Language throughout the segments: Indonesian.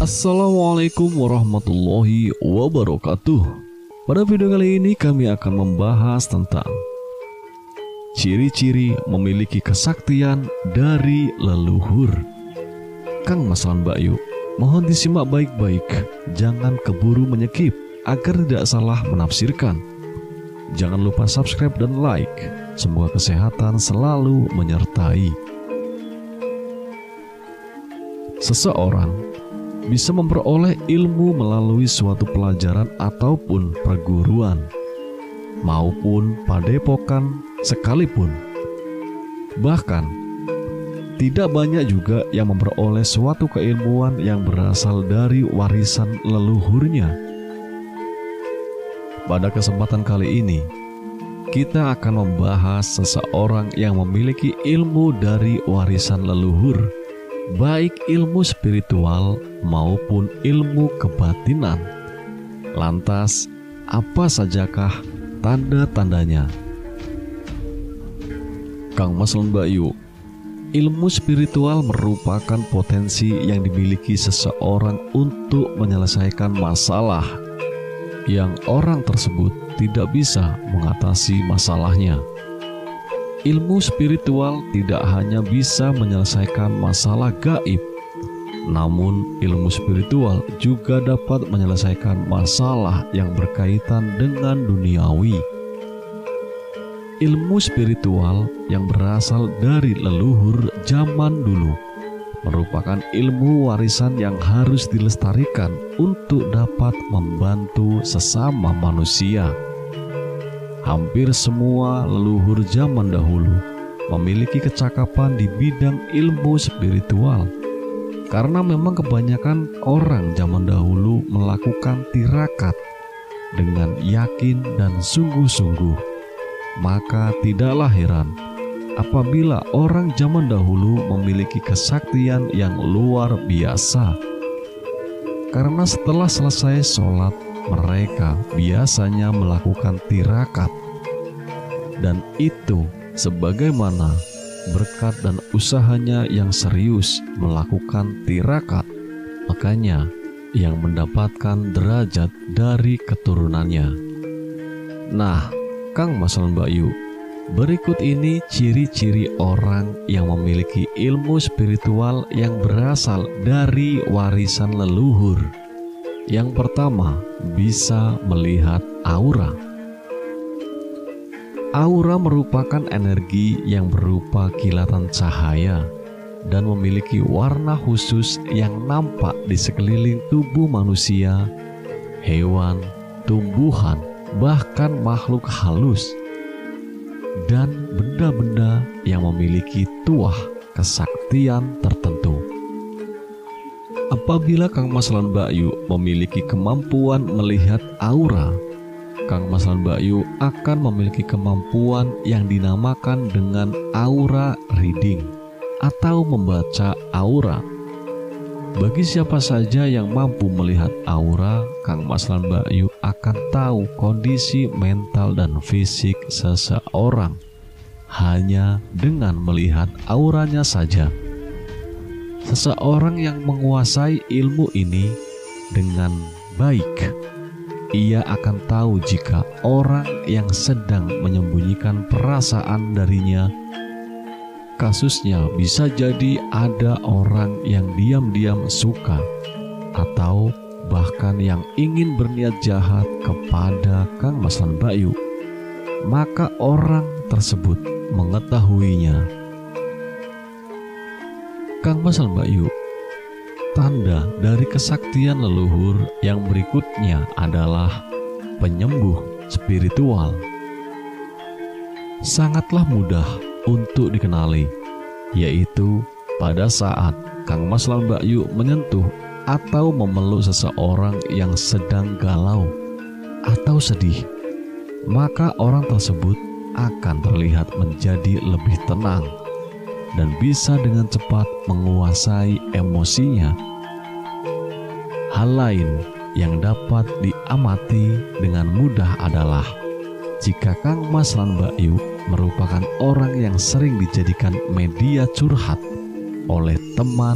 Assalamualaikum warahmatullahi wabarakatuh. Pada video kali ini kami akan membahas tentang ciri-ciri memiliki kesaktian dari leluhur. Kang Mas lan Mbak Yu, mohon disimak baik-baik, jangan keburu menyekip agar tidak salah menafsirkan. Jangan lupa subscribe dan like. Semoga kesehatan selalu menyertai. Seseorang bisa memperoleh ilmu melalui suatu pelajaran ataupun perguruan, maupun padepokan sekalipun. Bahkan, tidak banyak juga yang memperoleh suatu keilmuan yang berasal dari warisan leluhurnya. Pada kesempatan kali ini, kita akan membahas seseorang yang memiliki ilmu dari warisan leluhur, baik ilmu spiritual maupun ilmu kebatinan. Lantas, apa sajakah tanda-tandanya? Kang Mas lan Mbak Yu, ilmu spiritual merupakan potensi yang dimiliki seseorang untuk menyelesaikan masalah yang orang tersebut tidak bisa mengatasi masalahnya. Ilmu spiritual tidak hanya bisa menyelesaikan masalah gaib, namun ilmu spiritual juga dapat menyelesaikan masalah yang berkaitan dengan duniawi. Ilmu spiritual yang berasal dari leluhur zaman dulu merupakan ilmu warisan yang harus dilestarikan untuk dapat membantu sesama manusia. Hampir semua leluhur zaman dahulu memiliki kecakapan di bidang ilmu spiritual, karena memang kebanyakan orang zaman dahulu melakukan tirakat dengan yakin dan sungguh-sungguh. Maka tidaklah heran apabila orang zaman dahulu memiliki kesaktian yang luar biasa, karena setelah selesai sholat, mereka biasanya melakukan tirakat, dan itu sebagaimana berkat dan usahanya yang serius melakukan tirakat, makanya yang mendapatkan derajat dari keturunannya. Nah, Kang Mas lan Mbak Yu, berikut ini ciri-ciri orang yang memiliki ilmu spiritual yang berasal dari warisan leluhur. Yang pertama, bisa melihat aura. Aura merupakan energi yang berupa kilatan cahaya dan memiliki warna khusus yang nampak di sekeliling tubuh manusia, hewan, tumbuhan, bahkan makhluk halus, dan benda-benda yang memiliki tuah kesaktian tertentu. Apabila Kang Mas lan Mbak Yu memiliki kemampuan melihat aura, Kang Mas lan Mbak Yu akan memiliki kemampuan yang dinamakan dengan aura reading atau membaca aura. Bagi siapa saja yang mampu melihat aura, Kang Mas lan Mbak Yu akan tahu kondisi mental dan fisik seseorang hanya dengan melihat auranya saja. Seseorang yang menguasai ilmu ini dengan baik, ia akan tahu jika orang yang sedang menyembunyikan perasaan darinya. Kasusnya bisa jadi ada orang yang diam-diam suka atau bahkan yang ingin berniat jahat kepada Kang Mas lan Mbak Yu, maka orang tersebut mengetahuinya. Kang Mas lan Mbak Yu, tanda dari kesaktian leluhur yang berikutnya adalah penyembuh spiritual. Sangatlah mudah untuk dikenali, yaitu pada saat Kang Mas lan Mbak Yu menyentuh atau memeluk seseorang yang sedang galau atau sedih, maka orang tersebut akan terlihat menjadi lebih tenang dan bisa dengan cepat menguasai emosinya. Hal lain yang dapat diamati dengan mudah adalah jika Kang Mas lan Mbak Yu merupakan orang yang sering dijadikan media curhat oleh teman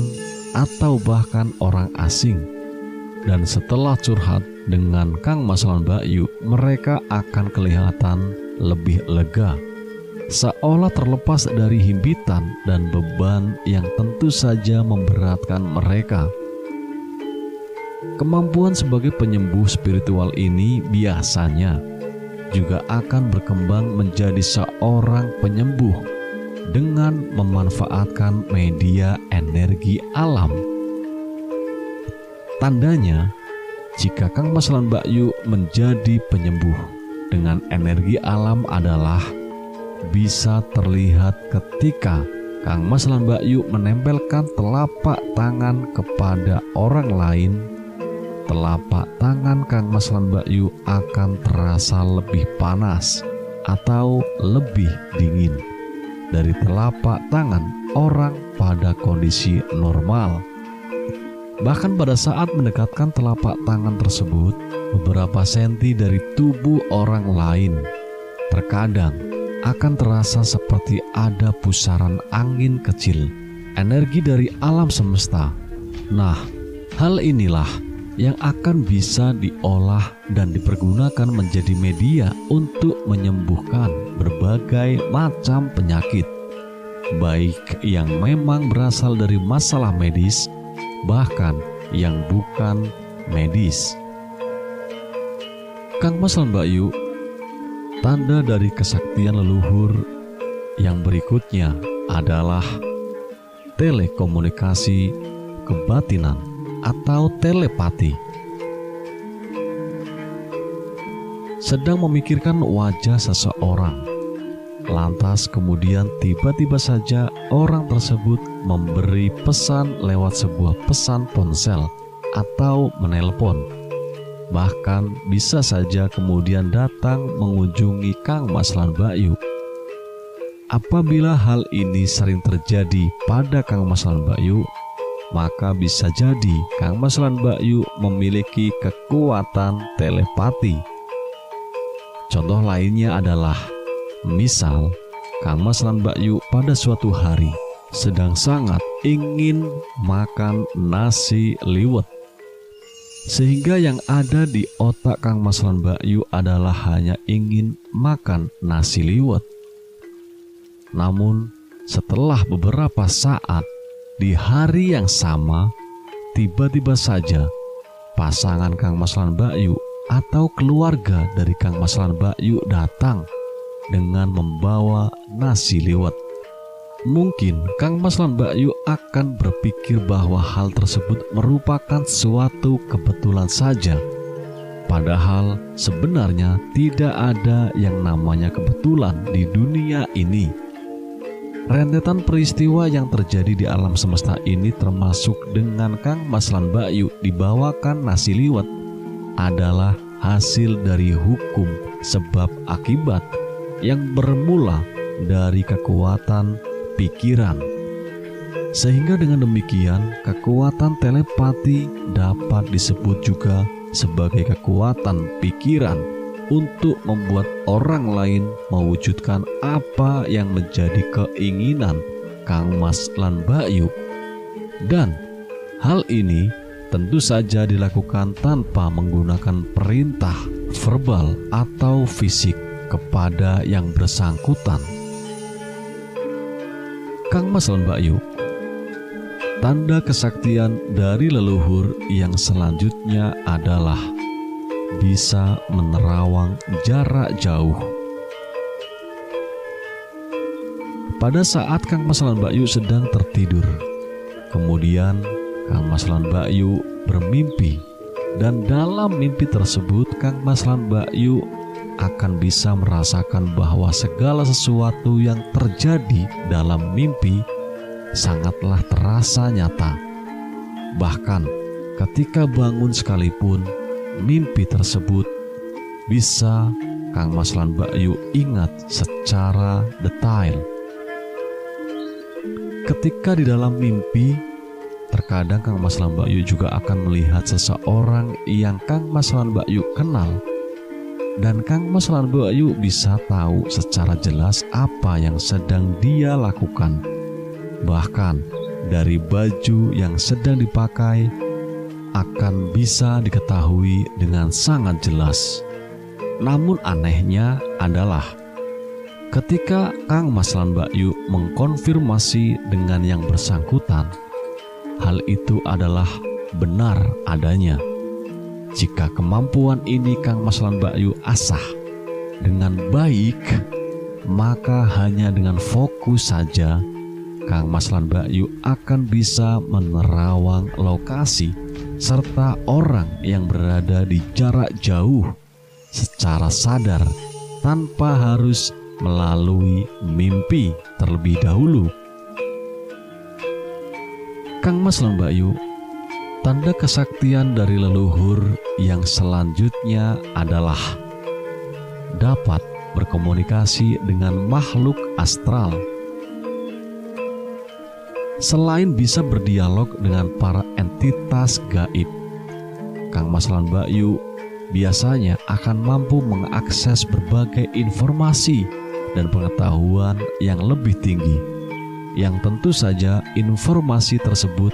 atau bahkan orang asing, Dan setelah curhat dengan Kang Mas lan Mbak Yu, mereka akan kelihatan lebih lega, seolah terlepas dari himpitan dan beban yang tentu saja memberatkan mereka. Kemampuan sebagai penyembuh spiritual ini biasanya juga akan berkembang menjadi seorang penyembuh dengan memanfaatkan media energi alam. Tandanya, jika Kang Mas lan Mbak Yu menjadi penyembuh dengan energi alam adalah bisa terlihat ketika Kang Mas lan Mbak Yu menempelkan telapak tangan kepada orang lain. Telapak tangan Kang Mas lan Mbak Yu akan terasa lebih panas atau lebih dingin dari telapak tangan orang pada kondisi normal. Bahkan pada saat mendekatkan telapak tangan tersebut beberapa senti dari tubuh orang lain, terkadang akan terasa seperti ada pusaran angin kecil, energi dari alam semesta. Nah, hal inilah yang akan bisa diolah dan dipergunakan menjadi media untuk menyembuhkan berbagai macam penyakit, baik yang memang berasal dari masalah medis, bahkan yang bukan medis. Kang Mas lan Mbak Yu, tanda dari kesaktian leluhur yang berikutnya adalah telekomunikasi kebatinan atau telepati. Sedang memikirkan wajah seseorang, lantas kemudian tiba-tiba saja orang tersebut memberi pesan lewat sebuah pesan ponsel atau menelpon. Bahkan bisa saja kemudian datang mengunjungi Kang Mas lan Mbak Yu. Apabila hal ini sering terjadi pada Kang Mas lan Mbak Yu, maka bisa jadi Kang Mas lan Mbak Yu memiliki kekuatan telepati. Contoh lainnya adalah, misal Kang Mas lan Mbak Yu pada suatu hari sedang sangat ingin makan nasi liwet, sehingga yang ada di otak Kang Mas lan Mbak Yu adalah hanya ingin makan nasi liwet. Namun setelah beberapa saat di hari yang sama, tiba-tiba saja pasangan Kang Mas lan Mbak Yu atau keluarga dari Kang Mas lan Mbak Yu datang dengan membawa nasi liwet. Mungkin Kang Mas lan Mbak Yu akan berpikir bahwa hal tersebut merupakan suatu kebetulan saja. Padahal sebenarnya tidak ada yang namanya kebetulan di dunia ini. Rentetan peristiwa yang terjadi di alam semesta ini, termasuk dengan Kang Mas lan Mbak Yu dibawakan nasi liwet, adalah hasil dari hukum sebab akibat yang bermula dari kekuatan pikiran. Sehingga dengan demikian, kekuatan telepati dapat disebut juga sebagai kekuatan pikiran untuk membuat orang lain mewujudkan apa yang menjadi keinginan Kang Mas lan Mbak Yu. Dan hal ini tentu saja dilakukan tanpa menggunakan perintah verbal atau fisik kepada yang bersangkutan. Kang Mas lan Mbak Yu, tanda kesaktian dari leluhur yang selanjutnya adalah bisa menerawang jarak jauh. Pada saat Kang Mas lan Mbak Yu sedang tertidur, kemudian Kang Mas lan Mbak Yu bermimpi, dan dalam mimpi tersebut Kang Mas lan Mbak Yu akan bisa merasakan bahwa segala sesuatu yang terjadi dalam mimpi sangatlah terasa nyata. Bahkan ketika bangun sekalipun, mimpi tersebut bisa Kang Mas lan Mbak Yu ingat secara detail. Ketika di dalam mimpi, terkadang Kang Mas lan Mbak Yu juga akan melihat seseorang yang Kang Mas lan Mbak Yu kenal, dan Kang Mas lan Mbak Yu bisa tahu secara jelas apa yang sedang dia lakukan. Bahkan dari baju yang sedang dipakai, akan bisa diketahui dengan sangat jelas. Namun anehnya adalah ketika Kang Mas lan Mbak Yu mengkonfirmasi dengan yang bersangkutan, hal itu adalah benar adanya. Jika kemampuan ini Kang Mas lan Mbak Yu asah dengan baik, maka hanya dengan fokus saja Kang Mas lan Mbak Yu akan bisa menerawang lokasi serta orang yang berada di jarak jauh secara sadar tanpa harus melalui mimpi terlebih dahulu. Kang Mas lan Mbak Yu, tanda kesaktian dari leluhur yang selanjutnya adalah dapat berkomunikasi dengan makhluk astral. Selain bisa berdialog dengan para entitas gaib, Kang Mas lan Mbak Yu biasanya akan mampu mengakses berbagai informasi dan pengetahuan yang lebih tinggi, yang tentu saja informasi tersebut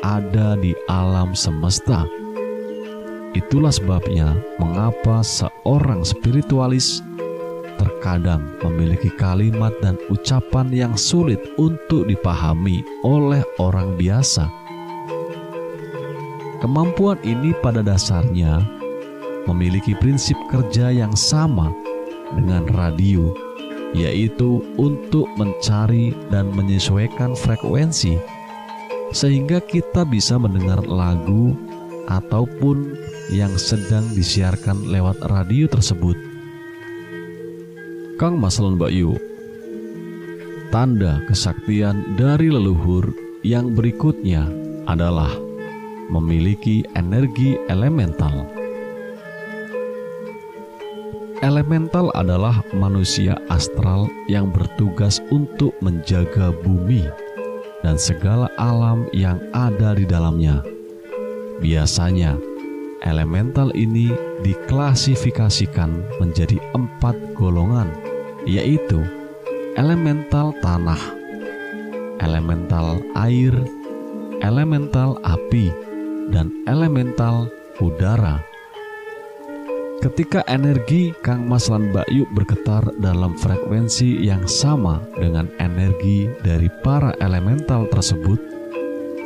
ada di alam semesta. Itulah sebabnya mengapa seorang spiritualis terkadang memiliki kalimat dan ucapan yang sulit untuk dipahami oleh orang biasa. Kemampuan ini pada dasarnya memiliki prinsip kerja yang sama dengan radio, yaitu untuk mencari dan menyesuaikan frekuensi, sehingga kita bisa mendengar lagu ataupun yang sedang disiarkan lewat radio tersebut. Kang Mas lan Mbak Yu, tanda kesaktian dari leluhur yang berikutnya adalah memiliki energi elemental. Elemental adalah manusia astral yang bertugas untuk menjaga bumi dan segala alam yang ada di dalamnya. Biasanya, elemental ini diklasifikasikan menjadi 4 golongan, yaitu elemental tanah, elemental air, elemental api, dan elemental udara. Ketika energi Kang Mas lan Mbak Yu bergetar dalam frekuensi yang sama dengan energi dari para elemental tersebut,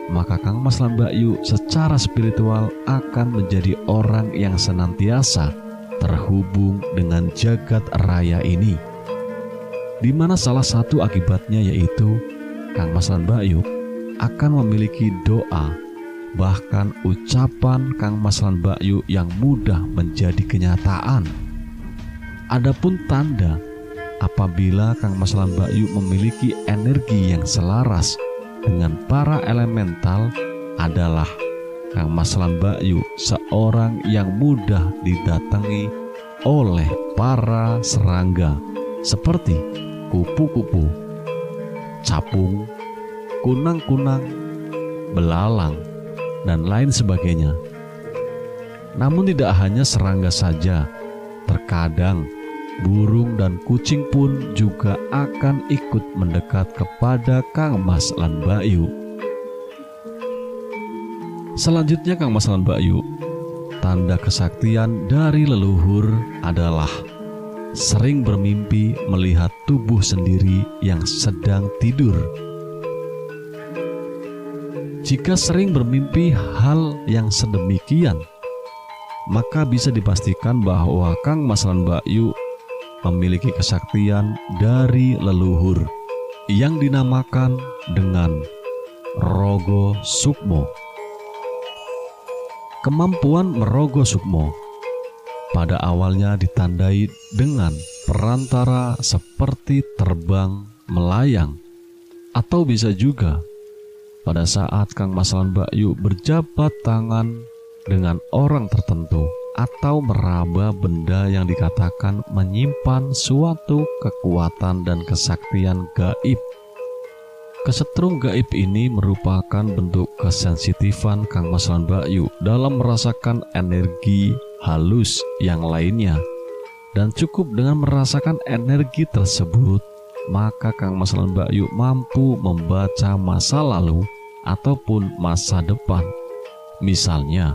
maka Kang Mas lan Mbak Yu secara spiritual akan menjadi orang yang senantiasa terhubung dengan jagat raya ini, di mana salah satu akibatnya yaitu Kang Mas lan Mbak Yu akan memiliki doa, bahkan ucapan Kang Mas lan Mbak Yu yang mudah menjadi kenyataan. Adapun tanda apabila Kang Mas lan Mbak Yu memiliki energi yang selaras dengan para elemental adalah Kang Mas lan Mbak Yu seorang yang mudah didatangi oleh para serangga seperti kupu-kupu, capung, kunang-kunang, belalang, dan lain sebagainya. Namun tidak hanya serangga saja, terkadang burung dan kucing pun juga akan ikut mendekat kepada Kang Mas lan Mbak Yu. Selanjutnya Kang Mas lan Mbak Yu, tanda kesaktian dari leluhur adalah sering bermimpi melihat tubuh sendiri yang sedang tidur. Jika sering bermimpi hal yang sedemikian, maka bisa dipastikan bahwa Kang Mas lan Mbak Yu memiliki kesaktian dari leluhur yang dinamakan dengan Rogo Sukmo. Kemampuan merogo sukmo pada awalnya ditandai dengan perantara seperti terbang, melayang, atau bisa juga pada saat Kang Mas lan Mbak Yu berjabat tangan dengan orang tertentu atau meraba benda yang dikatakan menyimpan suatu kekuatan dan kesaktian gaib. Kesetrum gaib ini merupakan bentuk kesensitifan Kang Mas lan Mbak Yu dalam merasakan energi halus yang lainnya. Dan cukup dengan merasakan energi tersebut, maka Kang Mas lan Mbak Yu mampu membaca masa lalu ataupun masa depan Misalnya,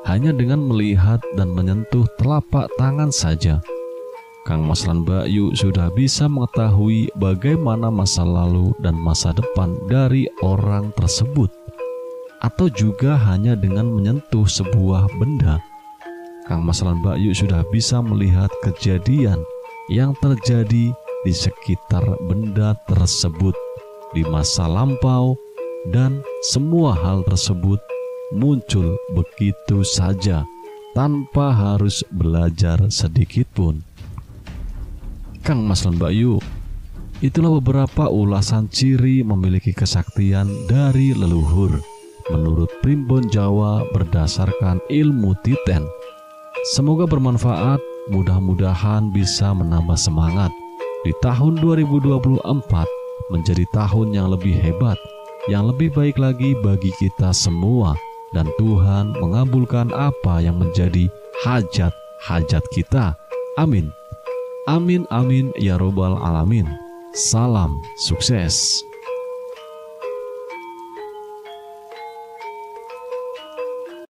hanya dengan melihat dan menyentuh telapak tangan saja, Kang Mas lan Mbak Yu sudah bisa mengetahui bagaimana masa lalu dan masa depan dari orang tersebut. Atau juga hanya dengan menyentuh sebuah benda, Kang Mas lan Mbak Yu sudah bisa melihat kejadian yang terjadi di sekitar benda tersebut di masa lampau, dan semua hal tersebut muncul begitu saja tanpa harus belajar sedikit pun. Kang Mas lan Mbak Yu, itulah beberapa ulasan ciri memiliki kesaktian dari leluhur menurut Primbon Jawa berdasarkan ilmu Titen. Semoga bermanfaat, mudah-mudahan bisa menambah semangat di tahun 2024 menjadi tahun yang lebih hebat, yang lebih baik lagi bagi kita semua, dan Tuhan mengabulkan apa yang menjadi hajat-hajat kita. Amin. Amin, amin, ya robbal alamin. Salam sukses.